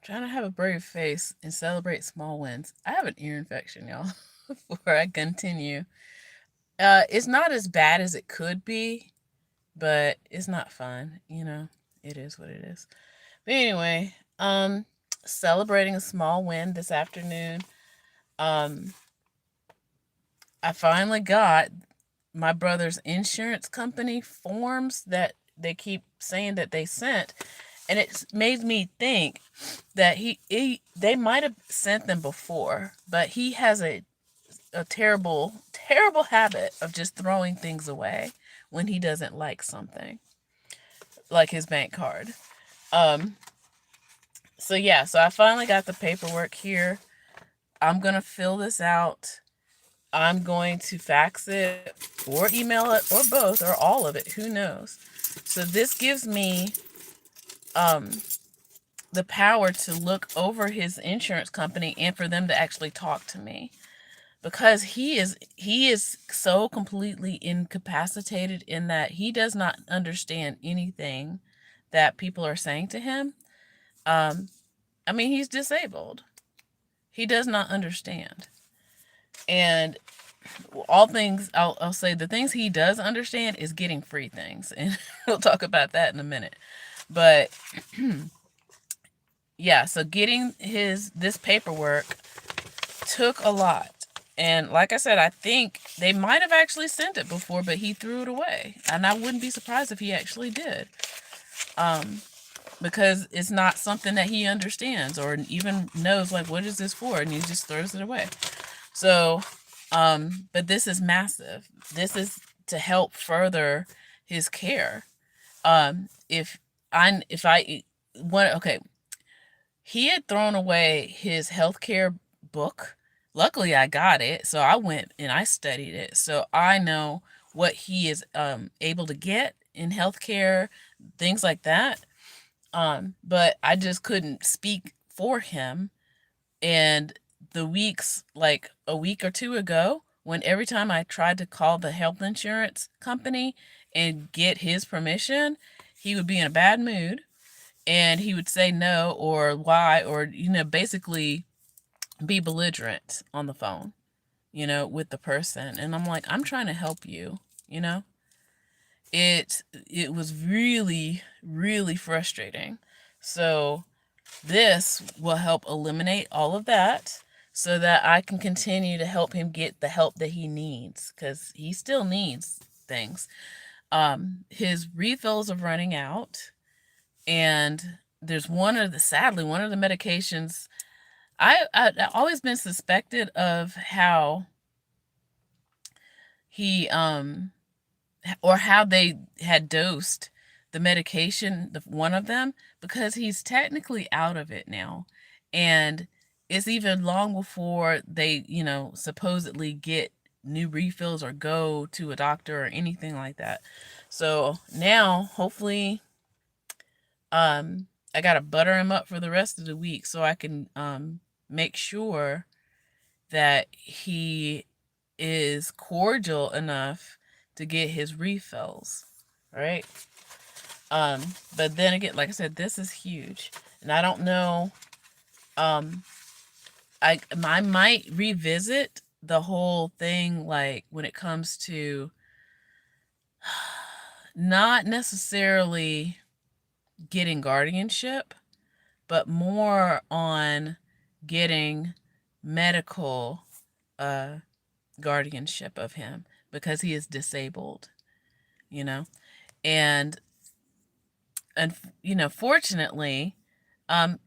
Trying to have a brave face and celebrate small wins. I have an ear infection, y'all. Before I continue, it's not as bad as it could be, but it's not fun. It is what it is. But anyway, celebrating a small win this afternoon. Um, I finally got my brother's insurance company forms that they keep saying that they sent, and it made me think that they might have sent them before, but he has a terrible habit of just throwing things away when he doesn't like something, like his bank card. Um, so yeah, so I finally got the paperwork here. I'm gonna fill this out. I'm going to fax it or email it or both or all of it. Who knows? So this gives me um, the power to look over his insurance company and for them to actually talk to me, because he is so completely incapacitated in that he does not understand anything that people are saying to him. Um, I mean, he's disabled. He does not understand. And all things, I'll say the things he does understand is getting free things. And we'll talk about that in a minute. But yeah, so getting this paperwork took a lot. And like I said, I think they might have actually sent it before, but he threw it away. And I wouldn't be surprised if he actually did. Because it's not something that he understands or even knows, like, what is this for? And he just throws it away. So, but this is massive. This is to help further his care. If I want, okay, he had thrown away his healthcare book. Luckily, I got it, so I went and I studied it, so I know what he is able to get in healthcare, things like that. But I just couldn't speak for him. And the weeks, like a week or two ago, when every time I tried to call the health insurance company and get his permission, he would be in a bad mood and he would say no or why, or, basically be belligerent on the phone, with the person. And I'm like, I'm trying to help you, you know? It was really, really frustrating. So this will help eliminate all of that so that I can continue to help him get the help that he needs, because he still needs things. His refills are running out, and there's sadly, one of the medications. I've always been suspected of how he, or how they had dosed the medication, one of them, because he's technically out of it now. And it's even long before they, supposedly get new refills or go to a doctor or anything like that. So now, hopefully, I gotta butter him up for the rest of the week so I can make sure that he is cordial enough to get his refills, right? But then again, like I said, this is huge, and I don't know. I might revisit the whole thing, like when it comes to not necessarily getting guardianship, but more on getting medical guardianship of him, because he is disabled, you know? And fortunately,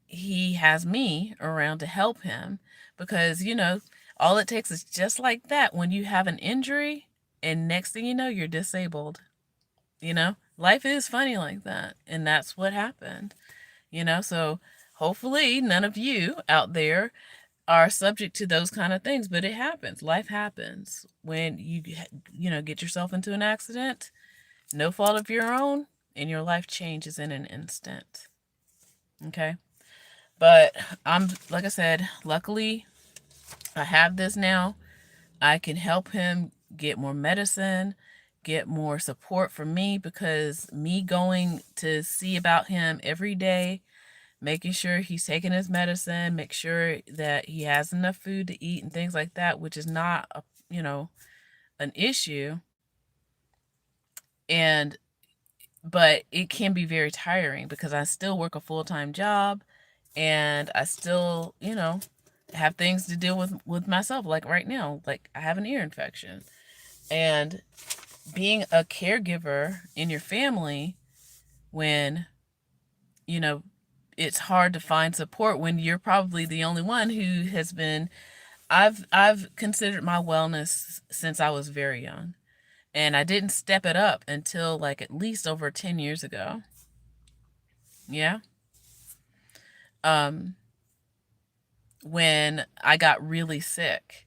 he has me around to help him, because, all it takes is just like that. When you have an injury and next thing you know, you're disabled, life is funny like that. And that's what happened, so hopefully none of you out there are subject to those kind of things, but it happens. Life happens when you get yourself into an accident, no fault of your own, and your life changes in an instant. Okay? But like I said, luckily I have this now. I can help him get more medicine, get more support from me, because me going to see about him every day making sure he's taking his medicine, make sure that he has enough food to eat and things like that, which is not a, an issue. And but it can be very tiring because I still work a full-time job, and I still, have things to deal with myself. Like right now, like I have an ear infection, and being a caregiver in your family, when it's hard to find support when you're probably the only one who has been. I've considered my wellness since I was very young, and I didn't step it up until like at least over 10 years ago. Yeah. Um when I got really sick,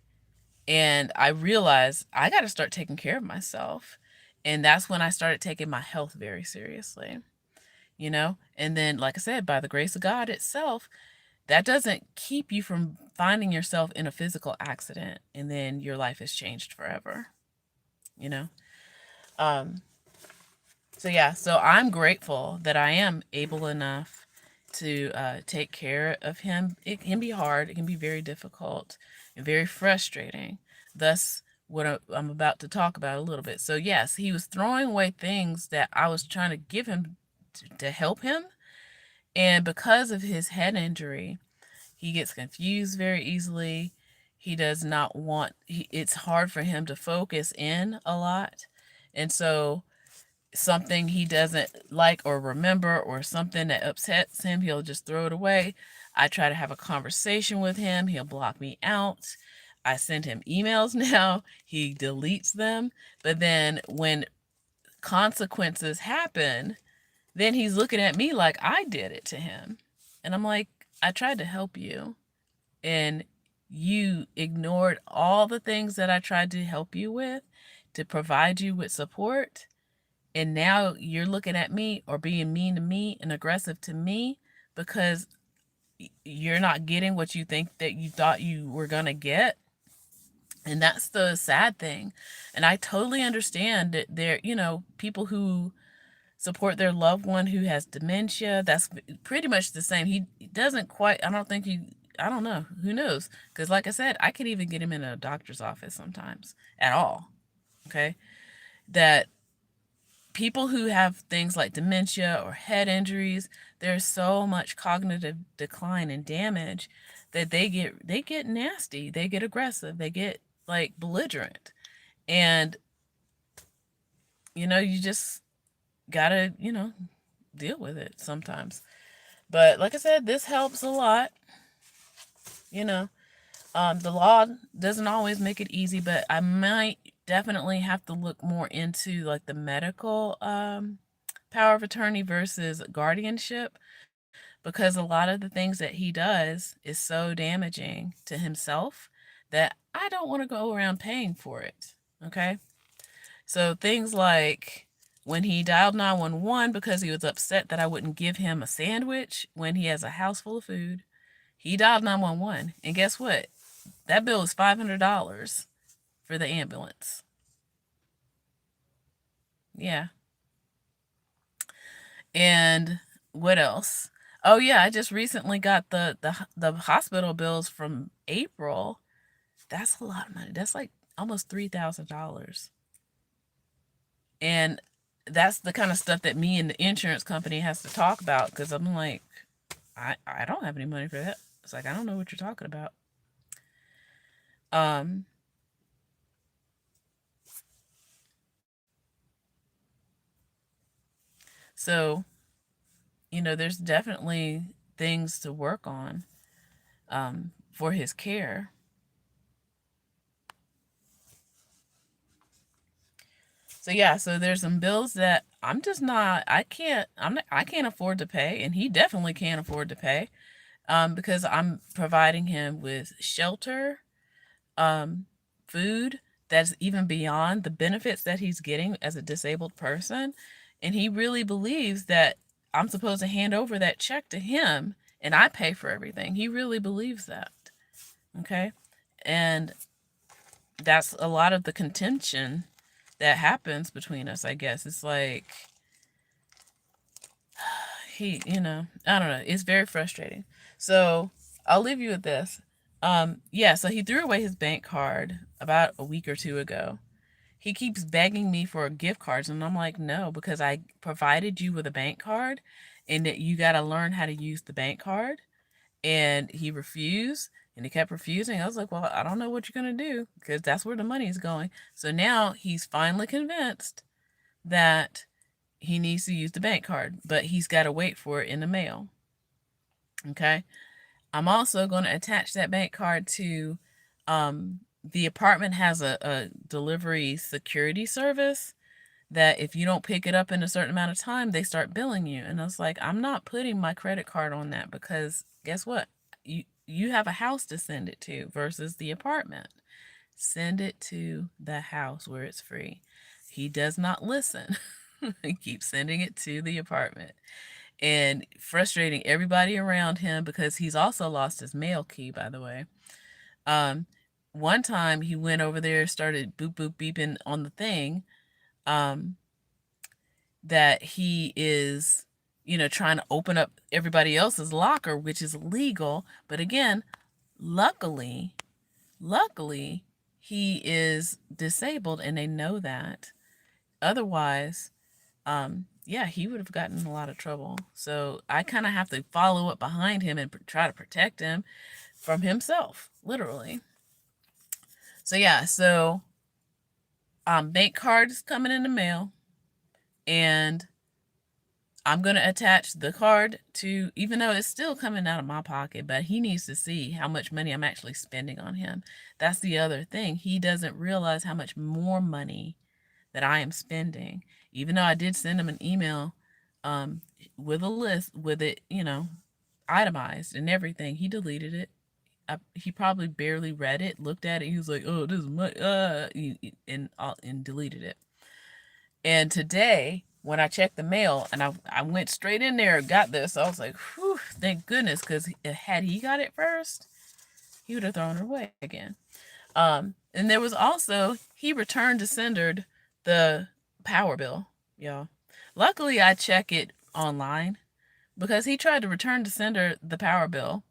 and I realized I got to start taking care of myself. And that's when I started taking my health very seriously, And then, like I said, by the grace of God itself, that doesn't keep you from finding yourself in a physical accident, and then your life has changed forever, you know? Um, so yeah, so I'm grateful that I am able enough to take care of him. It can be hard. It can be very difficult and very frustrating. Thus, what I'm about to talk about a little bit. So yes, he was throwing away things that I was trying to give him to help him. And because of his head injury, he gets confused very easily. He does not want, it's hard for him to focus in a lot. And so something he doesn't like or remember, or something that upsets him, he'll just throw it away. I try to have a conversation with him. He'll block me out. I send him emails now. He deletes them. But then when consequences happen, then he's looking at me like I did it to him. And I'm like, I tried to help you, and you ignored all the things that I tried to help you with, to provide you with support. And now you're looking at me or being mean to me and aggressive to me because you're not getting what you think that you thought you were going to get. And that's the sad thing. And I totally understand that there, people who support their loved one who has dementia. That's pretty much the same. He doesn't quite, I don't think I don't know. Who knows? Because like I said, I could even get him in a doctor's office sometimes at all. Okay. That people who have things like dementia or head injuries, there's so much cognitive decline and damage that they get nasty, they get aggressive, they get like belligerent. And you just gotta, deal with it sometimes. But like I said, this helps a lot. The law doesn't always make it easy, but I might definitely have to look more into like the medical power of attorney versus guardianship, because a lot of the things that he does is so damaging to himself that I don't want to go around paying for it. Okay. So things like when he dialed 911 because he was upset that I wouldn't give him a sandwich when he has a house full of food, he dialed 911. And guess what? That bill is $500 for the ambulance. Yeah. And what else? Oh yeah, I just recently got the hospital bills from April. That's a lot of money. That's like almost $3,000. And that's the kind of stuff that me and the insurance company has to talk about, because I'm like, I don't have any money for that. It's like, I don't know what you're talking about. So, there's definitely things to work on for his care. So yeah, so there's some bills that I'm just not, I can't, I can't afford to pay, and he definitely can't afford to pay, because I'm providing him with shelter, food that's even beyond the benefits that he's getting as a disabled person. And he really believes that I'm supposed to hand over that check to him and I pay for everything. He really believes that. Okay. And that's a lot of the contention that happens between us, I guess. It's like he, I don't know. It's very frustrating. So I'll leave you with this. Yeah, so he threw away his bank card about a week or two ago. He keeps begging me for gift cards, and I'm like, no, because I provided you with a bank card and that you got to learn how to use the bank card. And he refused, and he kept refusing. I was like, well, I don't know what you're going to do, because that's where the money is going. So now he's finally convinced that he needs to use the bank card, but he's got to wait for it in the mail. Okay. I'm also going to attach that bank card to, the apartment has a delivery security service that if you don't pick it up in a certain amount of time, they start billing you. And I was like, I'm not putting my credit card on that, because guess what? You have a house to send it to versus the apartment. Send it to the house where it's free. He does not listen. He keeps sending it to the apartment and frustrating everybody around him, because he's also lost his mail key, by the way. One time he went over there, started boop boop beeping on the thing, that he is, trying to open up everybody else's locker, which is illegal. But again, luckily, he is disabled and they know that. Otherwise, yeah, he would have gotten in a lot of trouble. So I kind of have to follow up behind him and try to protect him from himself, literally. So yeah, so bank card is coming in the mail, and I'm going to attach the card to, even though it's still coming out of my pocket, but he needs to see how much money I'm actually spending on him. That's the other thing. He doesn't realize how much more money that I am spending. Even though I did send him an email with a list with it, itemized and everything, he deleted it. He probably barely read it, looked at it. He was like, "Oh, this is my," and deleted it. And today, when I checked the mail, and I went straight in there and got this, I was like, whew, thank goodness, because had he got it first, he would have thrown it away again. And there was also, he returned to sender the power bill, y'all. Luckily, I check it online, because he tried to return to sender the power bill,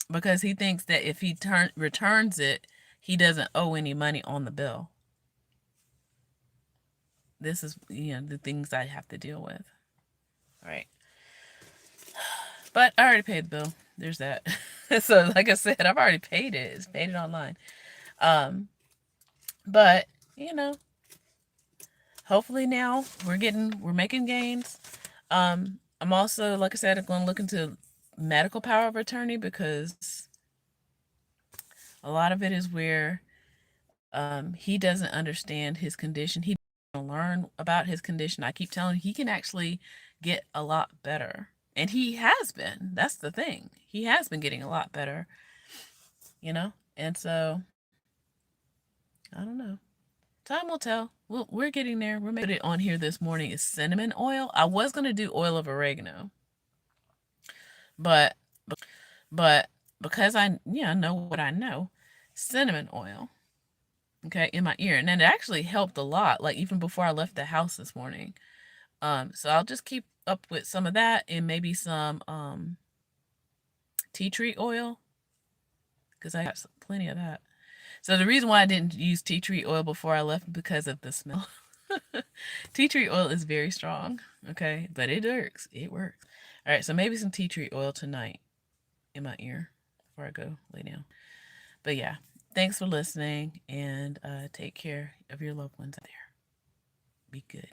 because he thinks that if he returns it, he doesn't owe any money on the bill. This is, the things I have to deal with. All right. But I already paid the bill. There's that. So like I said, I've already paid it. It's paid it online. But, hopefully now we're making gains. I'm also, like I said, I'm going to look into medical power of attorney, because a lot of it is where he doesn't understand his condition. He doesn't learn about his condition. I keep telling him he can actually get a lot better. And he has been. That's the thing. He has been getting a lot better. And so, I don't know. Time will tell. We're getting there. We're making it on here this morning is cinnamon oil. I was going to do oil of oregano. But because I know what I know, cinnamon oil, okay, in my ear. And it actually helped a lot, like even before I left the house this morning. So I'll just keep up with some of that, and maybe some tea tree oil, because I got plenty of that. So the reason why I didn't use tea tree oil before I left, because of the smell. Tea tree oil is very strong, okay, but it works. It works. All right, so maybe some tea tree oil tonight in my ear before I go lay down. But yeah, thanks for listening, and take care of your loved ones out there. Be good.